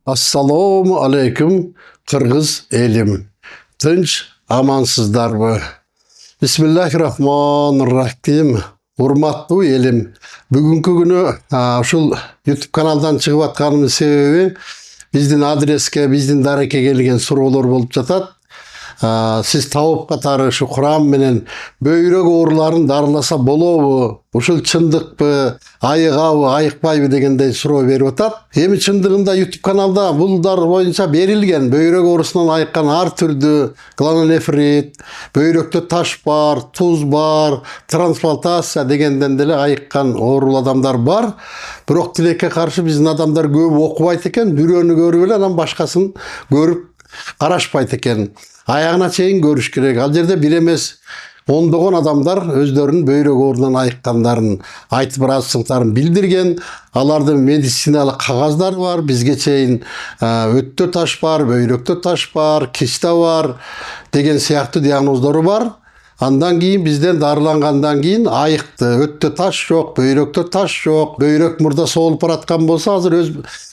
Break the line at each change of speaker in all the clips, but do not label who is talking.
Assalamu alaikum Kırgız elim. Tınç amansızlar mı? Bismillahirrahmanirrahim. Hurmatlı elim. Bugünkü günü uşul YouTube kanaldan çıkıp atkanımın sebebi bizdin adreske, bizdin dareke gelgen sorular bolup jatat. Siz tavuk katары şu Kur'an menen böyrek oğruların darılasa bolobu, uşul çındıkpı, ayıgabı, ayıkpayбы degендей суроо берип атат. Эми чындыгында YouTube kanalda булдар боюнча берилген бөйрөк оорусунан айыккан ар түрдүү гломерулонефрит, бөйрөктө таш бар, туз бар, трансплантация дегенден деле айыккан оорулуу адамдар бар. Бирок тилекке каршы биздин адамдар көп окубайт экен, бирөөнү көрүп эле анан башкасын көрүп карашпайт экен. Ayağına çeyin görüş gerek. Al жерде bir emez ондогон адамдар өздөрүнүн бөйрөк оорунан айыккандарын айтып ыраазычылыктарын билдирген. Алардын медициналык кагаздары бар. Бизге чейин өттө таш бар, бөйрөктө таш бар, киста бар деген сыяктуу диагноздору бар. Андан кийин бизден дарылангандан кийин айыкты. Өттө таш жок, бөйрөктө таш жок. Бөйрөк мурда соолуп бараткан болсо азыр өз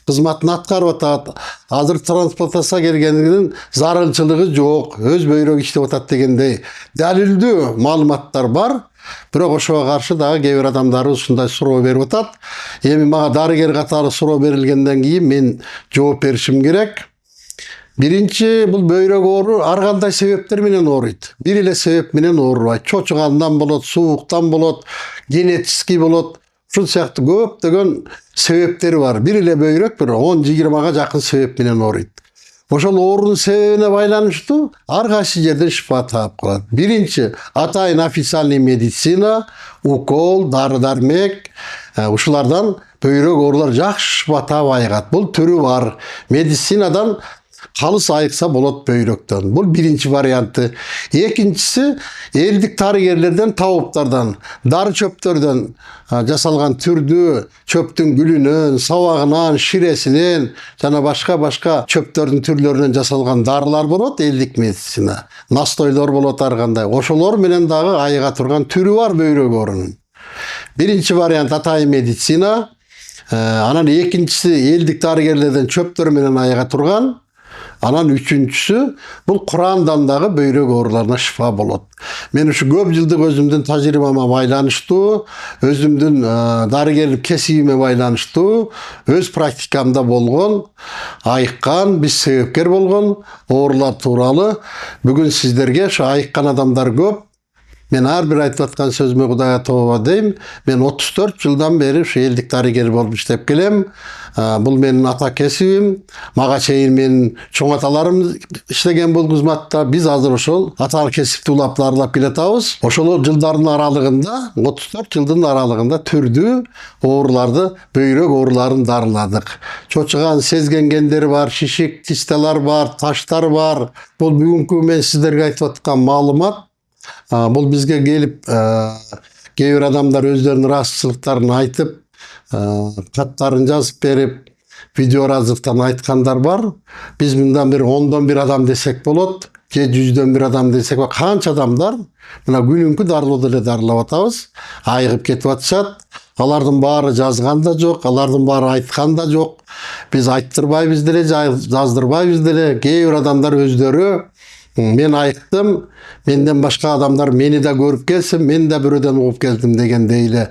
кызматын аткарып атат. Азыр трансплантация келгендигинин зарылчылыгы жок. Өз бөйрөк иштеп атат дегендей далилдүү маалыматтар бар. Бирок ошого каршы дагы кээ бир адамдар ушундай суроо берип атат. Эми мага дарыгер катары суроо берилгенден кийин мен жооп беришим керек. Birinci bu böyrek oğru ар кандай себептер менен ооруйт. Бир эле себеп менен оорубайт. Чочугандан болот, сууктан болот, генетический болот. Ушул сыяктуу көптөгөн себептери бар. Бир эле бөйрөк бир 10-20га жакын себеп менен ооруйт. Ошол оорунун себебине байланыштуу ар кайсы жерден шифа таап калат. Биринчи атайын официальный медицина, укол, дары-дармек, ушулардан бөйрөк оорулар жакшы шифа таап айыгат. Бул түрү бар. Медицинадан kalыс ayıksa bolot böyröktön. Bu birinci variantı. Ekincisi eldik tarıgerlerden, tavuklardan, darı çöptörden jasalgan türdүү çöptün gülünün, savagынан, şiresinin, jana başka çöptörün türlöründen jasalgan darılar bolot, eldik medicina. Nastoylor bolot ар кандай. Oşolor menen dagы айыга турган türü var böyrök oorunun. Birinci variant atayın medicina. Anan ekincisi eldik tarıgerlerden çöptör menen айыга турган. Anan üçüncüsü bu Kur'an'dan dağı böyrek oorulарына şifa bolot. Men şu көп жылдык özümdün tajribama байланыштуу, özümdün darıgerlik kesibime байланыштуу, öz praktikamda bolgon, айыккан, biz себепкер болған оорулар тууралуу бүгүн сиздерге şu айыккан адамдар көп. Men ар бир айтып аткан сөзүмө Кудайга тооба дейм. Мен 34 жылдан бери şu элдик дарыгер болуп иштеп келем. Бул менин ата кесибим. Мага чейин менин чоң аталарым иштеген бул кызматта. Биз азыр ошол аталык кесипти улап дарылап келатабыз. Ошол жылдардын аралыгында, 34 жылдын аралыгында түрдүү ооруларды, бөйрөк ооруларын дарыладык. Чочуган, сезген гендери бар, шишик, кисталар бар, таштар бар. Бул бүгүнкү мен сиздерге айтып аткан маалымат. Бұл бізге келіп, кейбір адамдар өздерінің рассызлықтарын айтып, хаттарын жазып беріп, видеоразылықтан айтқандар бар. Біз мындан бір 10-дан бір адам десек болот, 100-ден бір адам десек болот. Қанша адамдар мына күнүнкү дарылоодо эле дарылап атабыз, айыгып кетип атышат. Алардын баары жазган да жок, алардын баары айткан да жок. Биз айттырбайбыз деле, жаздырбайбыз деле. Кээ бир адамдар өздөрү мен айыктым, менден башка адамдар мени да көрүп келсин, мен да бирөөдөн угуп келдим дегендей эле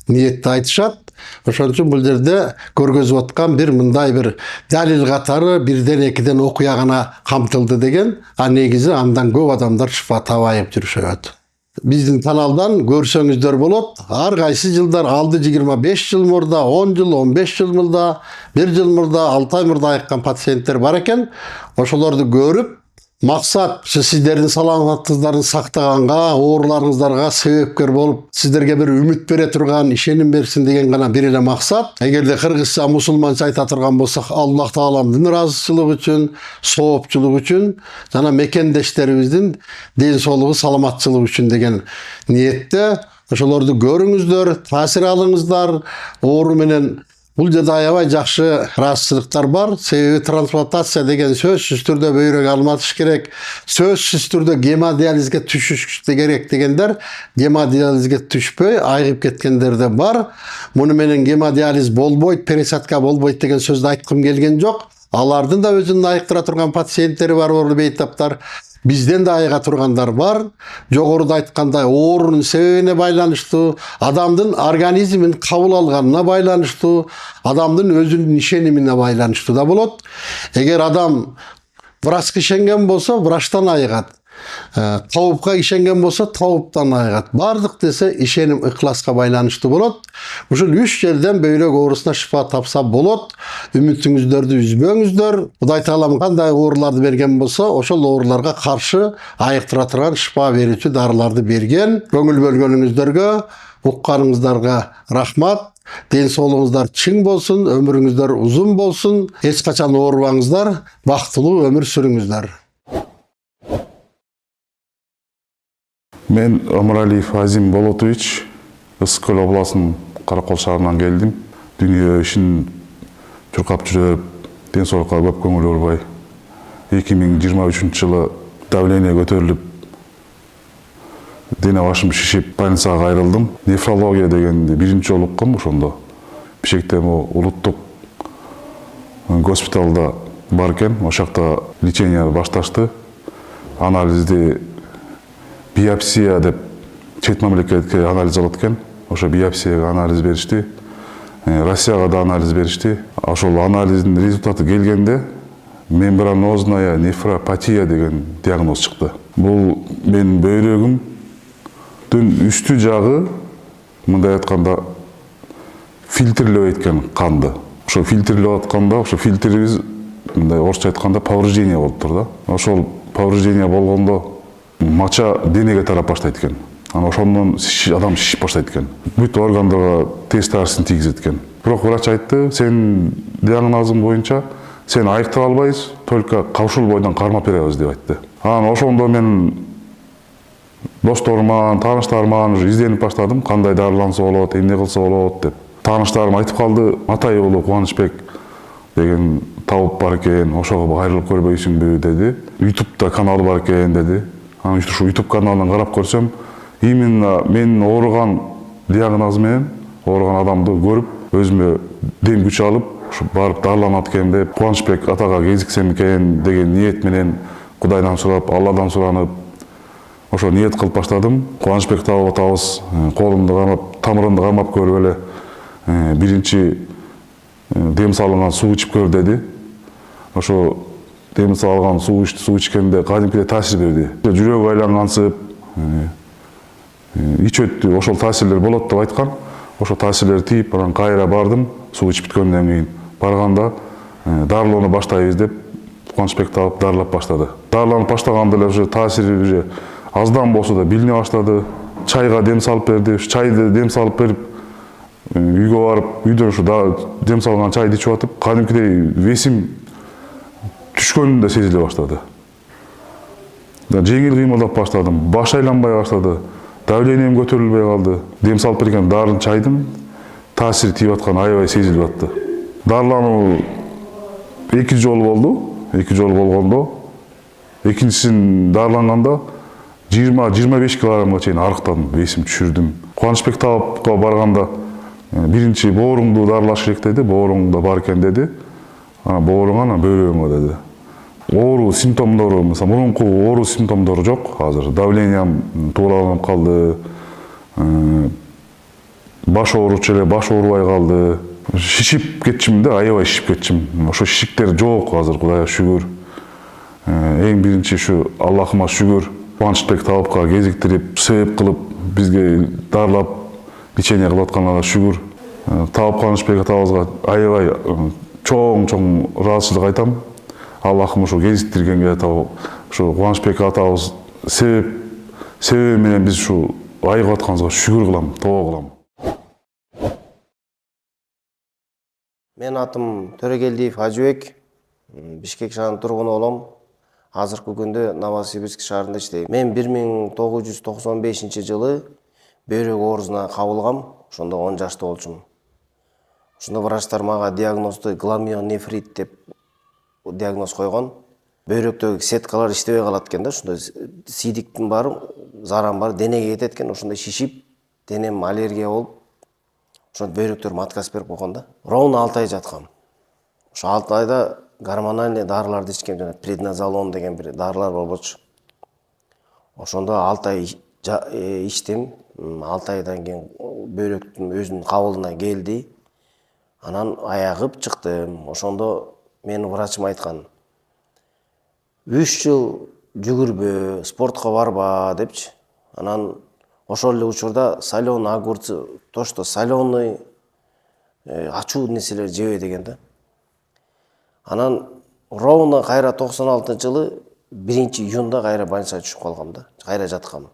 ниетте айтышат. Ошон үчүн бул жерде көргөзүп аткан бир мындай бир далил катары бирден экиден окуя гана камтылды деген, негизи андан көп адамдар шифа таап айыгып жүрүшөт. Биздин каналдан көрсөңүздөр болот. Ар кайсы жылдар алды 25 жыл мурда, 10 жыл, 15 жыл мурда, 1 жыл мурда, 6 ай мурда айыккан пациенттер бар экен. Ошолорду көрүп Maksat sizlerin salamatınızların saqtaганга, ооруларыңыздарга себепкер болуп, сиздерге bir үмүт бере турган, ишеним берсин деген гана бир эле максат. Эгерде кыргызча, мусулманча айта турган болсак, Аллах Тааланын ыраазычылыгы үчүн, соопчулугу үчүн, жана мекендештерибиздин ден соолугу, саламатчылыгы үчүн деген ниетте ошолорду көрүңүздөр, таасир алыңыздар, оору менен Бул жерде аябай жакшы ыраазычылыктар бар. Себеби трансплантация деген сөзсүз түрдө бөйрөк алматыш керек, сөзсүз түрдө гемодиализге түшүш керек дегендер гемодиализге түшпөй айыгып кеткендер да бар. Муну менен гемодиализ болбойт, пересадка болбойт деген сөздү айткым келген жок. Алардын да өзүнүн айыктыра турган пациенттери бар, бейтаптар. Бизден да айыга тургандар бар. Жогоруда айткандай оорунун себебине байланыштуу, адамдын организмин кабыл алганына байланыштуу, адамдын өзүнүн ишенимине байланыштуу да болот. Эгер адам врачка ишенген болсо, врачтан айыгат. Табыпка ишенген болсо, табыптан айыгат. Бардык десе ишеним, ыкласка байланыштуу болот. Ушул 3 жерден бөйрөк оорусуна шифа тапса болот. Үмүтүңүздөрдү үзбөңүздөр. Кудай таалам кандай ооруларды берген болсо, ошол ооруларга каршы айыктыра турган шифа берүүчү дарыларды берген. Көңүл бөлгөнүңүздөргө, укканыңыздарга рахмат. Ден соолугуңуздар чың болсун, өмүрүңүздөр узун болсун. Эч качан оорубаңыздар, бактылуу өмүр сүрүңүздөр.
Мен Омаралиев Азим Болотович, Ысык-Көл областынын Каракол шаарынан келдим. Дүнүйө ишин чуркап жүрүп, ден соолукка көп көңүл бурбай, 2023 жылы давление көтөрүлүп, дене башым шишип, больницага кайрылдым. Нефрология дегенди биринчи жолу уккам ошондо. Бишкекте улуттук госпиталда бар экен, ошакта лечение башташты. Анализди биопсия деп чет мамлекетке анализ алат экен. Ошо биопсияга анализ беришти. Россияга да анализ беришти. Ошол анализдин результаты келгенде мембранозная нефропатия деген диагноз чыкты. Бул менин бөйрөгүмдүн үстү жагы, мындай айтканда, фильтрлеп эткен канды. Ошо фильтрлеп атканда, ошо фильтрибиз мындай орусча айтканда повреждение болуптур да. Ошол повреждение болгондо мача денеге тарап баштайт экен. Анан ошондон адам шишип баштайт экен. Бүт органдарга терс таасирин тийгизет экен. Бирок врач айтты, сен диагнозуң боюнча сен айыктыра албайсыз, только кабышыл бойдон кармап беребиз деп айтты. Анан ошондо мен досторума, тааныштарыма изденип баштадым, кандай дарыланса болот, эмне кылса болот деп. Тааныштарым айтып калды, Атай уулу Кубанычбек деген табып бар экен, ошого кайрылып көрбөйсүңбү деди. YouTube'да каналы бар экен деди. Анан ушу YouTube каналын карап көрсөм, именно менин ооруган диагноз менен ооруган адамды көрүп, өзүмө дем күч алып, ушу барып дарыланат экен деп, Кубанычбек атага кезиксем экен деген ниет менен Кудайдан сурап, Алладан суранып, ошо ниет кылып баштадым. Кубанычбек табып атабыз, колумду кармап, тамырымды кармап көрүп эле, биринчи дем салынган суу ичип көр деди. Ошо дем салган суу ичкенде кадимкидей таасир берди. Жүрөгү айлангансып, ич өттү, ошол таасирлер болот деп айткан. Ошо таасирлер тийип, анан кайра бардым, суу ичип бүткөндөн кийин. Барганда дарылоону баштайбыз деп Кубанычбек табып дарылап баштады. Дарыланып баштаганда эле уже таасири уже аздан болсо да билине баштады. Чайга дем салып берди. Чайды дем салып берип, үйгө барып, үйдөн ушу дем салган чайды ичип атып, кадимкидей весим түшкөнү да сезиле баштады. Жеңил кыймылдап баштадым, баш айланбай баштады, давлением көтөрүлбөй калды. Дем салып берген дарын чайдын таасири тийип атканы аябай сезилип атты. Дарылануу 2 жолу болду. 2 жолу болгондо, экинчисин дарыланганда 20-25 килограммга чейин арыктадым, весим түшүрдүм. Кубанычбек табыпка барганда биринчи бооруңду дарылаш керек деди, бооруңда бар экен деди. Бооруңа, бөйрөгүңө деди. Оору симптомдору, мисалы, мурунку оору симптомдору жок азыр. Давлениям тууланып калды, баш ооручу эле, баш оорубай калды. Шишип кетчим да, аябай шишип кетчим. Ошо шишиктер жок азыр, Кудайга шүгүр. Эң биринчи ушу Аллахыма шүгүр. Кубанычбек табыпка кезиктирип, себеп кылып, бизге дарылап, лечение кылып атканына шүгүр. Табып Кубанычбек атабызга аябай чоң ыраазычылык айтам. Аллахым ушу кезиктиргенге ушу Кубанычбек атабыз себеби менен биз ушу айыгып атканыбызга шүгүр кылам, тоо кылам.
Мен атым Төрегелдиев Ажыбек, Бишкек шаарынын тургуну болом. Азыркы күндө Новосибирск шаарында иштейм. Мен 1995 жылы бөйрөк оорусуна кабылгам, ошондо 10 жашта болчумун. Ошондо врачтар мага диагнозду гломерулонефрит деп диагноз койгон. Бөйрөктөгү сеткалар иштебей калат экен да, ошондой сийдиктин баары, зарам баары денеге кетет экен, ошондой шишип, денем аллергия болуп, ошондо бөйрөктөрүм отказ берип койгон да. Ровно 6 ай жаткам. Ошо 6 айда гормональный дарыларды ичкем, жана преднизолон деген бир дарылар болчу. Ошондо 6 ай ичтим. 6 айдан кийин бөйрөктүн өзүнүн кабылына келди. Анан аягып чыктым. Ошондо менин врачым айткан: 3 жыл жүгүрбө, спортко барба депчи. Анан ошол эле учурда соленый огурцы, то что соленый ачуу нерселер жебе деген да. Анан ровно кайра 96-жылы 1-июнда кайра больницага түшүп калгам да, кайра жаткам.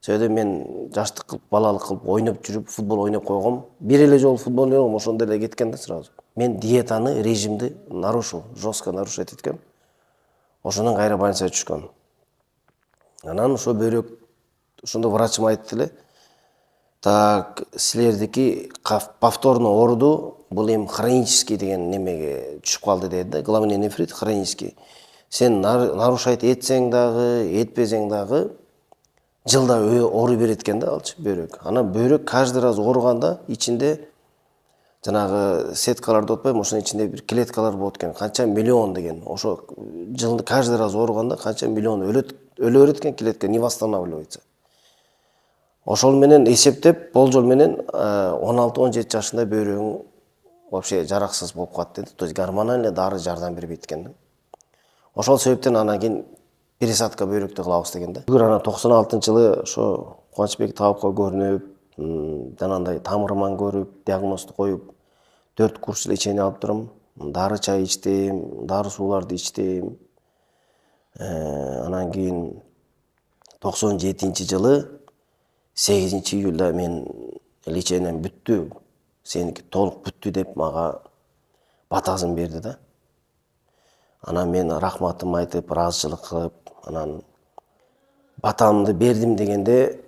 Себеби мен жаштык кылып, балалык кылып ойноп жүрүп, футбол ойноп койгом. Бир эле жолу футбол ойногом, ошондо эле кеткен да сразу. Мен диетаны, режимди нарушил, жестко нарушать эткем. Ошондон кайра больницага түшкөм. Анан ошо бөйрөк, ошондо врачым айтты эле: "Так, силердики повторно ооруду, бул эми хронический деген немеге түшүп калды" деди да, гломерулонефрит хронический. Сен нарушать этсең дагы, этпесең дагы жылда оору берет экен да алчы бөйрөк. Анан бөйрөк каждый раз ооруганда ичинде жанагы сеткаларды отпойм, ошонун ичинде бир клеткалар болот экен, канча миллион деген. Ошо жылда каждый раз ооруганда канча миллион өлө берет экен клетка, не восстанавливается. Ошол менен эсептеп, болжол менен 16-17 жашында бөйрөгүң вообще жараксыз болуп калат деди. То есть гормональный дары жардам бербейт экен да. Ошол себептен анан кийин пересадка бөйрөктү кылабыз деген да. Бүгүн анан 96-жылы ошо Кубанычбек табипке көрүнүп, жанагындай тамырыман көрүп, диагнозду коюп, 4 курс лечение алып турам. Дары чай ичтим, дары сууларды ичтим. Анан кийин 97-жылы 8-июлда мен лечением бүттү, сеники толук бүттү деп мага батасын берди да. Анан мен рахматым айтып, ыраазычылык кылып, анан батамды бердим дегенде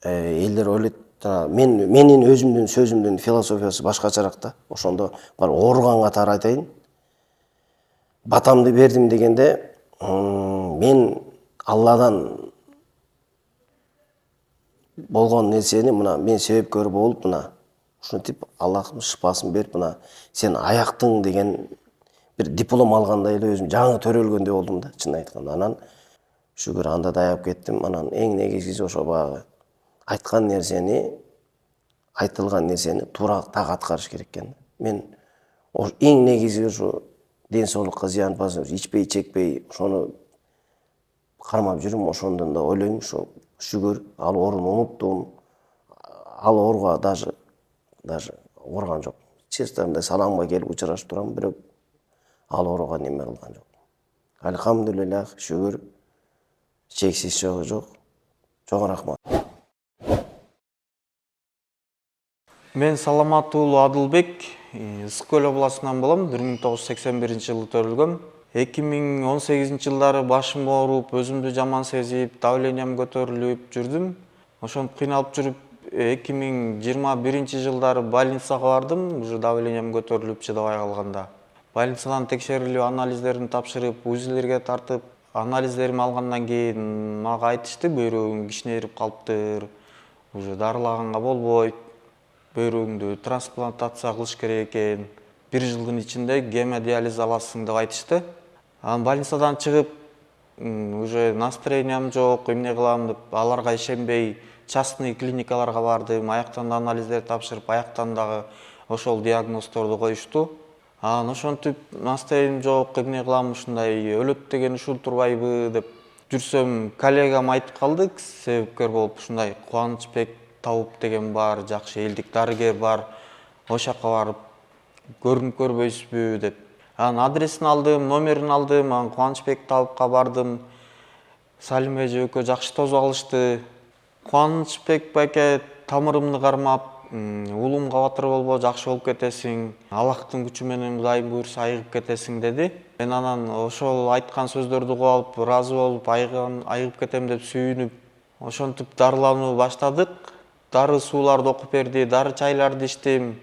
элдер ойлойт, менин өзүмдүн сөзүмдүн философиясы башкачараак да. Ошондо бар ооруган катары айтайын. Батамды бердим дегенде мен Алладан болгон нерсени мына мен себепкөр болуп, мына ушинтип Аллахым шыпасын берип, мына сен аяктың деген бир диплом алгандай эле өзүм жаңы төрөлгөндөй болдум да, чын айтканда. Анан шүгүр анда да аяп кеттим. Анан эң негизгиси ошо багы айткан нерсени, айтылган нерсени туура так аткарыш керек экен. Мен эң негизи ошо ден соолукка зыян басып, ичпей, чекпей, ошону кармап жүрүм. Ошондон да ойлойм, ошо шүгүр ал ооруну унуттум. Ал ооруга даже ооруган жок. Чисто мындай саламга келип учурашып турам, бирок ал ооруга неме кылган жок. Альхамдулиллах, шүгүр, чексиз жок. Чоң рахмат.
Мен Саламат уулу Адылбек, Ысык Көл областынан болом, 1981-жылы төрүлгөм. 2018-жылдары башым ооруп, өзүмдү жаман сезип, давлениям көтөрүлүп жүрдүм. Ошентип кыйналып жүрүп, 2021-жылдары больницага бардым, уже давлениям көтөрүлүп чыдабай калганда. Больницадан текшерилип, анализдерин тапшырып, УЗИлерге тартып, анализдерimi алгандан кийин мага айтышты, бөйрөгүң кичинейип калыптыр, уже дарылаганга болбойт, бөйрөгүңдү трансплантация кылыш керек экен, 1 жылдын ичинде гемодиализ аласың деп айтышты. Анан больницадан чыгып, уже настроениям жок, эмне кылам деп, аларга ишенбей, частный клиникаларга бардым, аяктан да анализдер тапшырып, аяктан дагы ошол диагноздорду коюшту. Анан ошентип настроениям жок, эмне кылам, ушундай өлөт деген ушул турбайбы деп жүрсөм, коллегам айтып калды, себепкер болуп, ушундай Кубанычбек Табып деген бар, жакшы элдик дарыгер бар, ошол жака барып көрүнүп көрбөйсүзбү деп. Анан адресин алдым, номерин алдым, анан Кубанычбек Табыпка бардым. Салим эже экөө жакшы тосуп алышты. Кубанычбек байке тамырымды кармап, уулумга батыр болбо, жакшы болуп кетесиң, Аллахтын күчү менен Кудайым буйруса айыгып кетесиң деди. Мен анан ошол айткан сөздөрдү угуп алып, ыраазы болуп, айыгып кетем деп сүйүнүп, ошентип дарыланууну баштадык. Дары сууларды окуп берди, дары чайларды ичтим.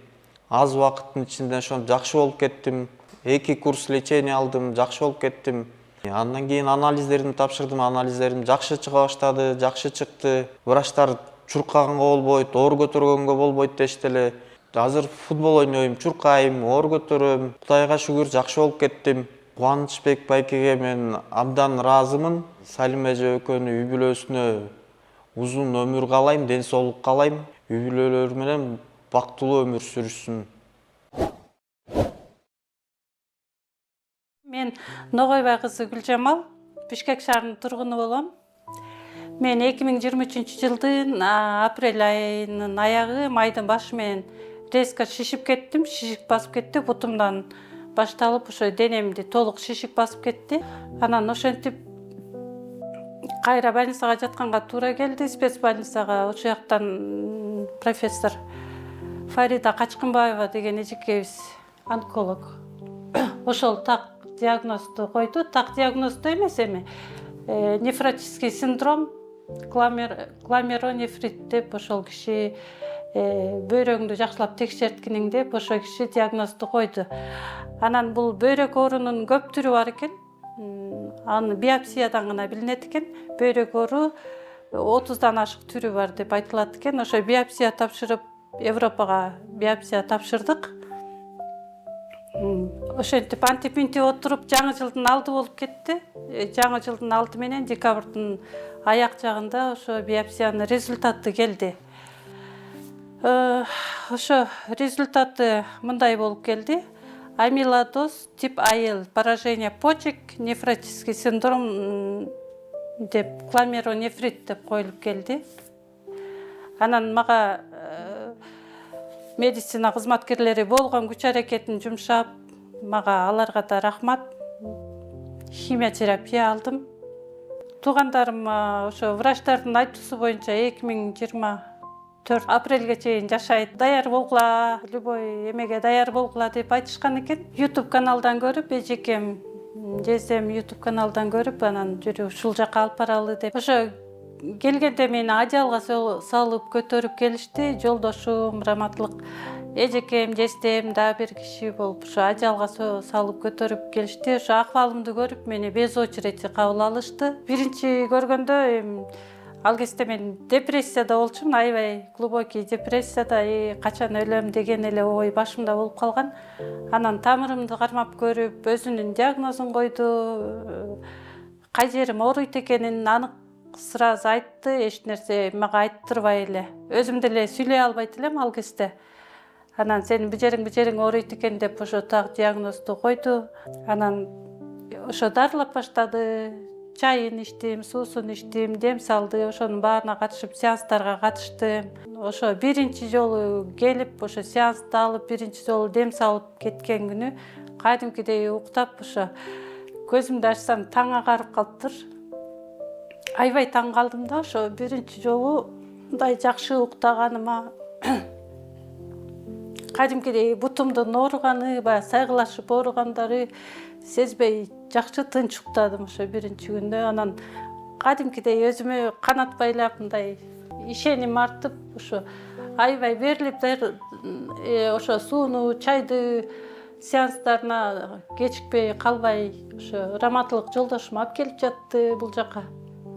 аз убакыттын ичинде ошентип жакшы болуп кеттим. 2 курс лечение алдым, жакшы болуп кеттим. Андан кийин анализдеримди тапшырдым, анализдерим жакшы чыга баштады, жакшы чыкты. Врачтар чуркаганга болбойт, оор көтөргөнгө болбойт дешти эле. Азыр футбол ойнойм, чуркайм, оор көтөрөм. Кудайга шүгүр жакшы болуп кеттим. Кубанычбек байкеге мен абдан ыраазымын. Салим эже экөөнүн үй бүлөсүнө узун өмүр каалайм, ден соолук каалайм. Үй бүлөлөрү менен бактылуу өмүр сүрүшсүн.
Мен Ноғойбай кызы Гүлжамал, Бишкек шаарынын тургуну болом. Мен 2023 жылдын апрель айынын аягы, майдын башы менен резко шишип кеттим, шишик басып кетти, бутумдан башталып, ошо денемди толук шишик басып кетти. Анан ошентип кайра больницага жатканга туура келди, спецбольницага. Ошол жактан профессор Фарида Качкынбаева деген эжекебиз онколог. Ошол так диагнозду койду, так диагнозду эмес эми нефротический синдром, гломерулонефрит деп ошол киши бөйрөгүңдү жакшылап текшерткиниң деп ошол киши диагнозду койду. Анан бул бөйрөк оорунун көп түрү бар экен. Аны биопсиядан гана билинет экен. Бөйрөк оору 30дан ашык түрү бар деп айтылат экен. Ошо биопсия тапшырып, Европага биопсия тапшырдык. Ошентип антипинтип отуруп жаңы жылдын алды болуп кетти. Жаңы жылдын алды менен декабрдын аяк жагында ошо биопсиянын результаты келди. Ошо результаты мындай болуп келди. Амилодоз тип АЛ, поражение почек, нефротический синдром деп, гломерулонефрит деп коюлуп келди. Анан мага медицина кызматкерлери болгон күч аракетин жумшап, мага аларга да рахмат. Химиотерапия алдым. Туугандарым ошо врачтардын айтуусу боюнча 2024 апрелге чейин жашайт. Даяр болгула, любой эмеге даяр болгула деп айтышкан экен. YouTube каналдан көрүп, эжекем, жездем YouTube каналдан көрүп, анан жүрүп ушул жака алып баралы деп. Ошо келгенде мени ажалга салып көтөрүп келишти. Жолдошум, раматтылык эжекем, жездем да бир киши болуп ошо ажалга салып көтөрүп келишти. Ошо акыбалымды көрүп мени без очереди кабыл алышты. Биринчи көргөндө ал кезде мен депрессияда болчумун, аябай глубокий депрессияда, качан өлөм деген эле ой башымда болуп калган. Анан тамырымды кармап көрүп, өзүнүн диагнозун койду. Кай жерим ооруйт экенин анык сразу айтты, эч нерсе мага айттырбай эле. Өзүм деле сүйлөй албайт элем ал кезде. Анан сенин бу жериң ооруйт экен деп ошо так диагнозду койду. Анан ошо дарылап баштады. Чайын иштим, суусун иштим, дем салды. Ошонун баарына катышып, сеанстарга катыштым. Ошо биринчи жолу келип, ошо сеансты алып, биринчи жолу дем салып кеткен күнү кадимкидей уктап, ошо көзүмдү ачсам таң агарып калыптыр. Аябай таң калдым да, ошо биринчи жолу мындай жакшы уктаганыма, кадимкидей бутумдун ооруганы, баягы сайгылашып ооругандары сезбей жакшы тынч уктадым ошо биринчи күндө. Анан кадимкидей өзүмө канат байлап, мындай ишеним артып, ошо аябай берилип, ошо сууну, чайды сеанстарына кечикпей калбай, ошо раматтылык жолдошум алып келип жатты бул жака.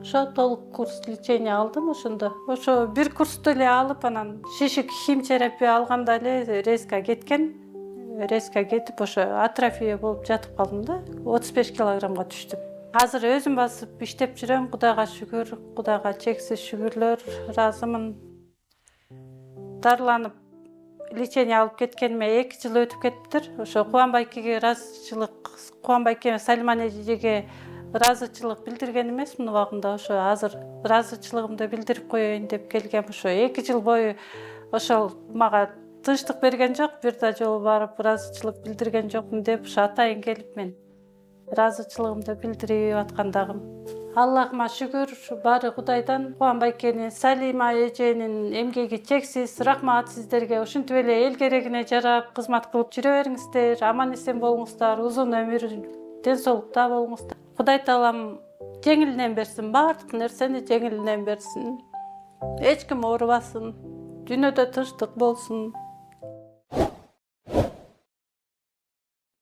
Ошо толук курс лечения алдым ошондо. Ошо бир курсту эле алып, анан шишик химиотерапия алганда эле резко кеткен. Резко кетип, ошо атрофия болуп жатып калдым да. 35 килограммга түштүм. Азыр өзүм басып иштеп жүрөм. Кудайга шүгүр, Кудайга чексиз шүгүрлөр, ыраазымын. Дарыланып лечение алып кеткениме 2 жыл өтүп кетиптир. Ошо Кубанбайкеге ыраазычылык, Кубанбайке Салиман эжеге ыраазычылык билдирген эмесмин убагында. Ошо азыр ыраазычылыгымды билдирип коеюн деп келгем. Ошо 2 жыл бою ошол мага тынчтык берген жок. Бир да жолу барып ыраазычылык билдирген жокмун деп ошо атайын келип мен ыраазычылыгымды билдирип аткандагым. Аллахыма шүгүр, баары Кудайдан. Кубанбайкенин, Салима эженин эмгеги чексиз. Рахмат сиздерге. Ушинтип эле эл керегине жарап кызмат кылып жүрө бериңиздер. Аман эсен болуңуздар. Узун өмүр, ден соолукта болуңуздар. Кудай таалам жеңилинен берсин, баардык нерсени жеңилинен берсин. Эч ким оорубасын. Дүйнөдө тынчтык болсун.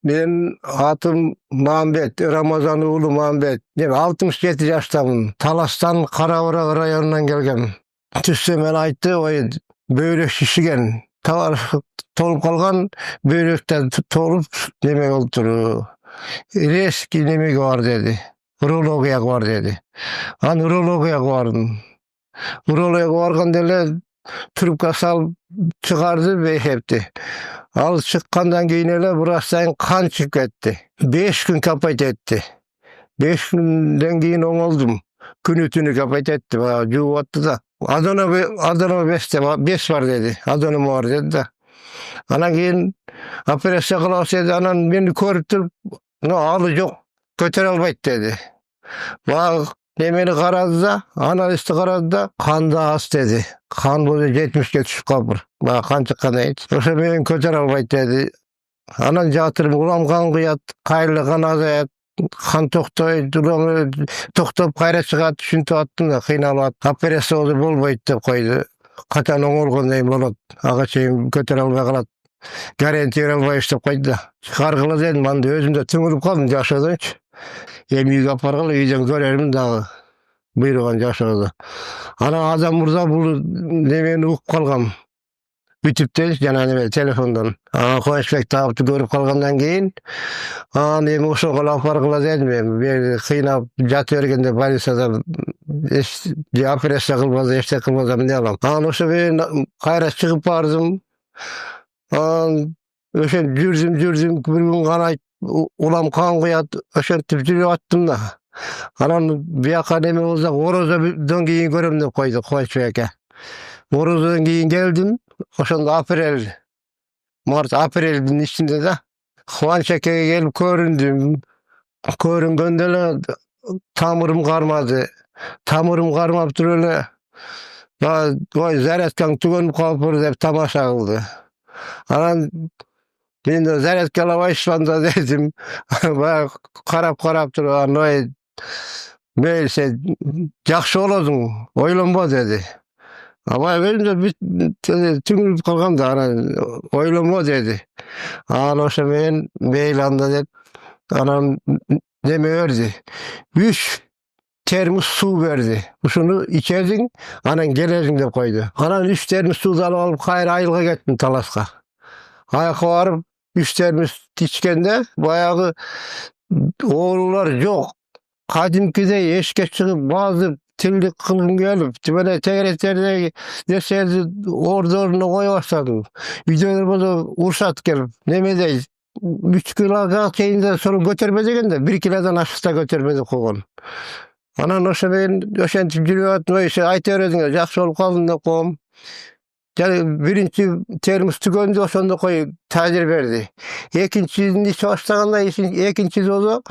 Men atım Mambet, Ramazan ulu Mambet. 67 yaştamın. Talas'tan Karabara rayonundan gelgem. Tüsse men aytты, oy böyrek şişigen. Tavar tolup kalgan börekten tolup neme oldu. Reski neme var dedi. Urologiya var dedi. An urologiya vardım. Urologiya vargan dele trubka sal çıkardı ve hepti. Al çıkkandan keyin ele burasdan kan çıkıp ketти. 5 gün kapayt etti. 5 günden keyin oңoldum. Günü tünü kapayt etti. Juup attı da. Adana 5 var dedi. Adana var dedi da. Anan keyin operatsiya kılabız dedi. Anan beni körüp turup alı yok. Kötüre albayt dedi. Nemeni karadı da, analisti karadı da, kan da az dedi. Kan bozu 70'e düşüp kalır. Kan çıkan eyt. Yoksa beni kötüre albayt dedi. Anan jatırım, ulam kan kıyat, kayırlı kan azayat, kan toktop kayra çıkat, şüntü attım da kıynalat. Operasiya oldu bolbayt dep koydu. Katan oңolгондой болот. Ага чейин көтөрө албай калат. Гарантия албай иштеп койду да. Чыгаргыла дедим, анда өзүм да түңүлүп калдым жашоодончу. Эми үйгө алып баргыла, үйдөн көрөрмүн дагы. Буйруган жашоодо. Ана адам мырза бул немени угуп калгам. Бүтүптен жана неме телефондон. Кубанычбек табытты көрүп калгандан кийин эми ошого алып баргыла дедим эми. Кыйнап жатып бергенде больницада операция кылбаса, эчтеке кылбаса эмне кылам. Ошо мен кайра чыгып бардым. Ошо жүрдүм, бир күн гана улам кан куят, ошентип жүрүп аттым да. Анан бияка неме болсо орозодон кийин көрөм деп койду Кубанычбек аке. Орозодон кийин келдим. Ошондо апрелдин ичинде да Кубаныч акеге келип көрүндүм. Көрүнгөндө эле тамырым кармады. Тамырым кармап туруп эле ой зарядкаң түгөнүп калыптыр деп тамаша кылды. Анан мен зарядка алабайсызбы да дедим. Карап туруп ой мейли сен жакшы болосуң, ойлонбо деди. Ama benim de tüngülüp kalgam da ana oylama dedi. Ana oşa men meylanda dedi. Anam deme verdi. 3 termos su verdi. Şunu içerdin, anan gelersin dep koydu. Anan 3 termos su alıp kayra ayılga gittim Talas'a. Ayakka varıp 3 termos içkende bayağı oğullar yok. Kadimkide eşke çıkıp bazı tillik kılgın gelip, böyle tegretlerine deserdi orada koya başladım. Videolar burada ursat gelip, nemedeyiz. 3 kiloga keyinde sonra götürmedi de 1 kilodan aşıkta götürmedi koyun. Anan oşa ben oşentip жүрүп ошо айта бересиңер, жакшы болуп калдым деп коем. Birinci termos tükөndü ошондо кой тажир берди. Экинчисин иче баштаганда экинчиси болсо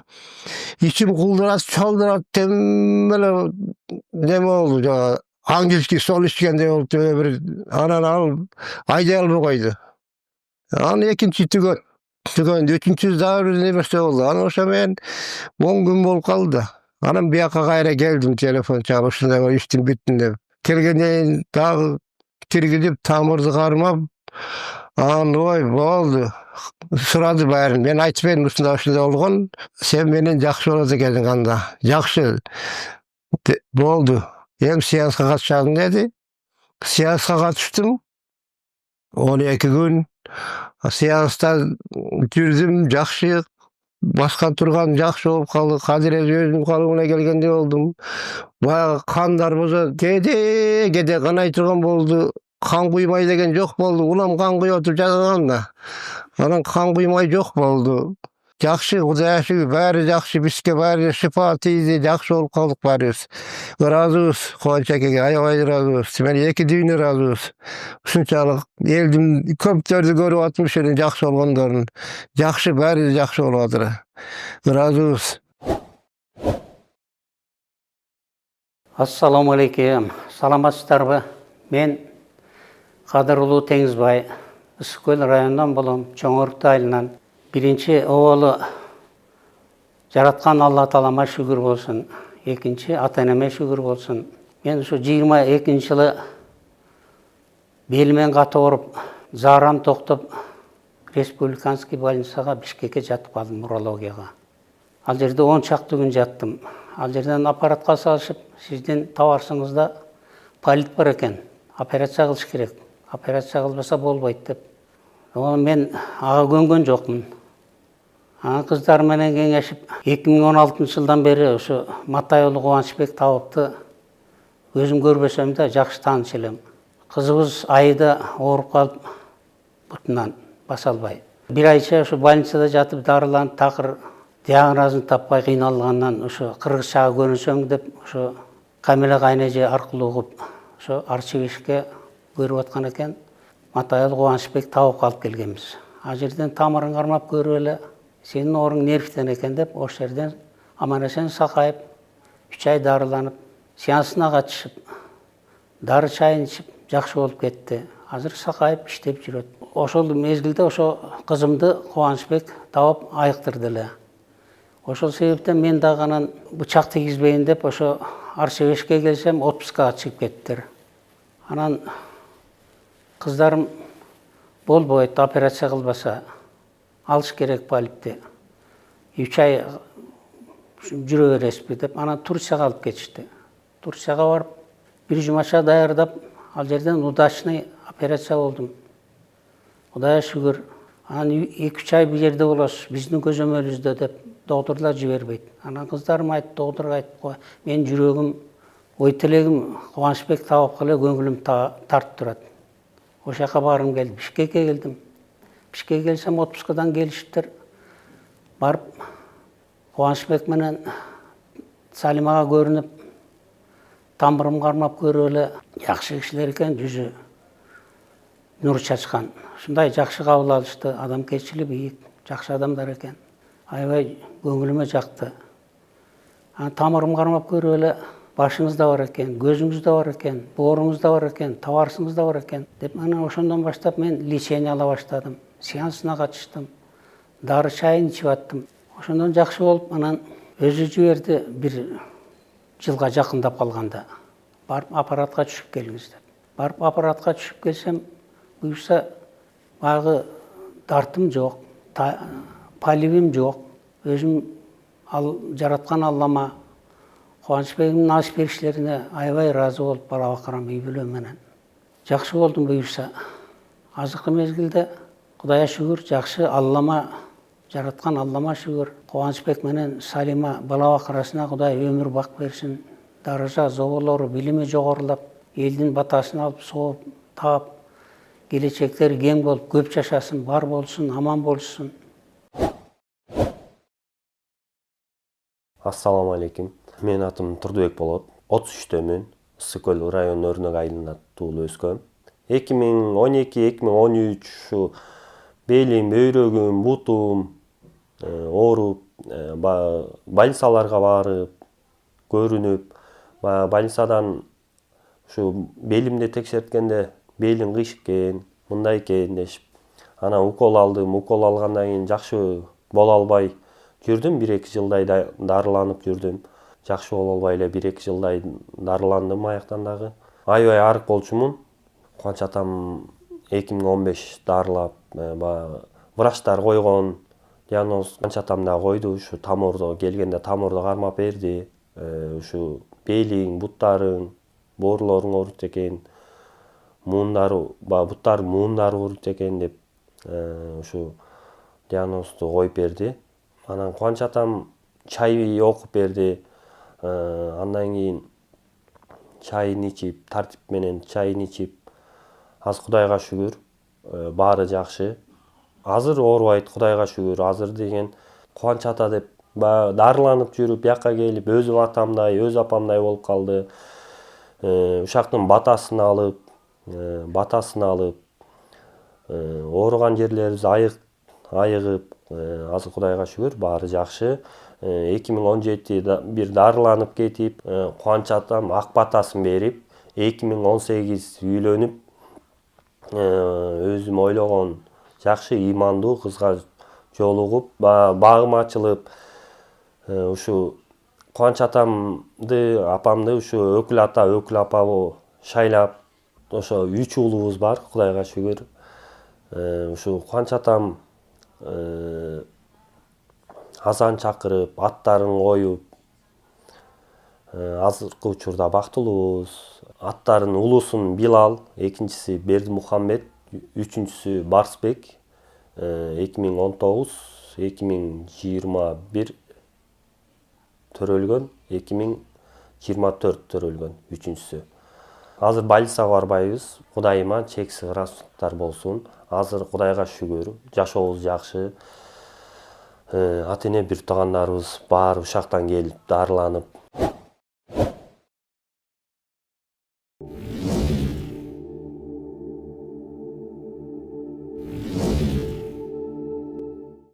ичим кулдурат, чалдырат, темеле неме болду жана ангельский сол ичкендей болуп бир анан ал айдай албай койду. Анан экинчи tükөndü, үчүнчүсү дагы бир нерсе болду. Анан ошо мен 10 gün болуп калды. Анан бияка кайра келдим, телефон чалып ушундай иштин бүттүн деп. Келгенден дагы киргизип тамырды кармап, анан ой болду. Сурады баарын. Мен айтып бердим ушундай болгон. Сен менен жакшы болот экенсиң анда. Жакшы болду. Эми сеанска катышасың деди. Сеанска катыштым. 12 gün. Сеанста жүрдүм, жакшы. Башка турган жакшы болуп калды. Азыр өзүм калыбына келгендей болдум. Баягы кандар болсо кеде канай турган болду. Kan kuymay деген жок болду. Улам kan куюп отуруп жаткан да. Анан kan kuymay жок болду. Жакшы, Кудай ашыгы баары жакшы, бизге баары шифа тийди, жакшы болуп калдык баарыбыз. Ыраазыбыз Кубаныч акеге, аябай ыраазыбыз. Мен эки дүйнө ыраазыбыз. Ушунчалык элдин көптөрдү көрүп атып ушунун жакшы болгондорун. Жакшы, баары жакшы болуп атыр. Ыраазыбыз.
Ассаламу алейкум. Саламатсыздарбы? Мен Кадырлуу Теңизбай, Ысыккөл районунан болом, Чоңоркут айылынан. Биринчи оолу жараткан Алла Таалама шүгүр болсун. Экинчи ата-энеме шүгүр болсун. Мен ушу 22-жылы белимен каты ооруп, заарам токтоп, республиканский больницаға Бишкекке жатып қалдым, урологияға. Ал жерде 10 шақты күн жаттым. Ал жерден аппаратқа салышып, сізден тауарсыңызда полит бар екен, операция қылыш керек. Операция қылбаса болбайды деп. Мен аға көнгөн жоқпын. Қыздар менен кеңешіп, 2016 жылдан бері ошо Матайұлы Кубанычбек Тауыпты өзім көрбөсөм да жакшы тааныш элем. Кызыбыз айда ооруп калып, бутунан баса албай. Бир айча ошо больницада жатып дарыланып, такыр диагнозун таппай кыйналгандан ошо кыргызчага көрүнсөм деп ошо Камила кайнеже аркылуу угуп ошо архивишке көрүп аткан экен. Матайұлы Кубанычбек Тауып алып келгенбиз. Ал жерден тамырын кармап көрүп эле сенин ооруң нервтен экен деп ошол жерден аман-эсен сакайып 3 ай дарыланып, сеансына катышып, дары чайын ичип жакшы болуп кетти. Азыр сакайып иштеп жүрөт. Ошол мезгилде ошо кызымды Кубанычбек Тауып айыктырды эле. Ошол себептен мен дагы анан бычак тийгизбейин деп ошо Арчебешке келсем отпускага чыгып кеттиер. Анан кыздарым болбойт, операция кылбаса алыш керек полипти. 3 ай жүрө бересизби деп анан Турцияга алып кетишти. Турцияга барып, бир жумача даярдап, ал жерден удачный операция болдум. Кудайга шүгүр. Анан 2-3 ай бул жерде болосуз, биздин көзөмөлүбүздө деп доктурлар жибербейт. Анан кыздарым айтты, доктурга айтып кой, мен жүрөгүм, ой тилегим Кубанычбек Тауыпка эле көңүлүм тартып турат. Ошол жака баргым келди, Бишкекке келдим. Бишкекке келсем отпускадан келишиптер. Барып Кубанычбек менен Салимага көрүнүп, тамырым кармап көрүп эле жакшы кишилер экен, жүзү нур чачкан. Ушундай жакшы кабыл алышты, адамгерчилиги бийик, жакшы адамдар экен. Аябай көңүлүмө жакты. Тамырым кармап көрүп эле башыңызда бар экен, көзүңүздө бар экен, бооруңузда бар экен, табарсыңызда бар экен деп анан ошондон баштап мен лечение ала баштадым. Сеансына катыштым. Дары чайын ичип аттым. Ошондон жакшы болуп, анан өзү жиберди бир жылга жакындап калганда. Барып аппаратка түшүп келиңиз деп. Барып аппаратка түшүп келсем, буюрса багы дартым жок, полибим жок. Өзүм жараткан Аллама Кубанычбектин аш бериштерине аябай ыраазы болуп бара бакырам үй бүлөм менен. Жакшы болдум буюрса. Азыркы мезгилде Кудайга шүгүр жакшы Аллама жараткан Аллама шүгүр. Кубанычбек менен Салима бала бакырасына Кудай өмүр бак берсин. Даража зоболору билими жогорулап, элдин батасын алып, сооп, таап, келечектери кең болуп, көп жашасын, бар болсун, аман болушун.
Ассаламу алейкум. Мен атым Турдубек болот. 33-төмүн. Ысык көл районунун Өрнөк айылында туулуп өскөм. 2012-2013 ушу белим, бөйрөгүм, бутум ооруп, больницаларга барып, көрүнүп, больницадан ушу белимди текшерткенде белиң кыйшыккен, мындай экен дешип. Анан укол алдым, укол алгандан кийин жакшы боло албай жүрдүм, 1-2 жылдай дарыланып жүрдүм. Жакшы боло албай эле 1-2 жылдай дарыландым аяктан дагы. Аябай арык болчумун. Кубаныч атам 2015 дарылап, врачтар койгон диагноз Кубаныч атам да койду. Ушу тамырды келгенде тамырды кармап берди. Ушу белиң, буттарың, боорлоруң ооруйт экен, буттар муундары ооруйт экен деп ушу диагнозду коюп берди. Анан Кубаныч атам чай окуп берди. Андан кийин чайын ичип, тартип менен чайын ичип, азыр Кудайга шүгүр, баары жакшы. Азыр оорубайт, Кудайга шүгүр. Азыр деген Кубаныч ата деп дарыланып жүрүп, бияка келип, өзүм атамдай, өз апамдай болуп калды. Ушактын батасын алып, ооруган жерлерибиз айыгып, азыр Кудайга шүгүр, баары жакшы. 2017 бир дарыланып кетип, Кубаныч атам ак батасын берип, 2018 үйлөнүп, өзүм ойлогон жакшы ыймандуу кызга жолугуп, багым ачылып, ушу Кубаныч атамды, апамды ушу өкүл ата, өкүл апа шайлап, ошо 3 уулубуз бар, Кудайга шүгүр. Ушу Кубаныч атам азан чакырып, аттарын коюп, азыркы учурда бактылуубуз. Аттардын улуусун Билал, экинчиси Бердимухаммед, үчүнчүсү Барсбек 2019-2021 төрөлгөн, 2024 төрөлгөн үчүнчүсү. Азыр больницага барбайбыз. Кудайыма чексиз ыраазычылыктар болсун. Азыр Кудайга шүгүр, жашообуз жакшы. Ата-эне бир туугандарыбыз баары ушактан келип дарыланып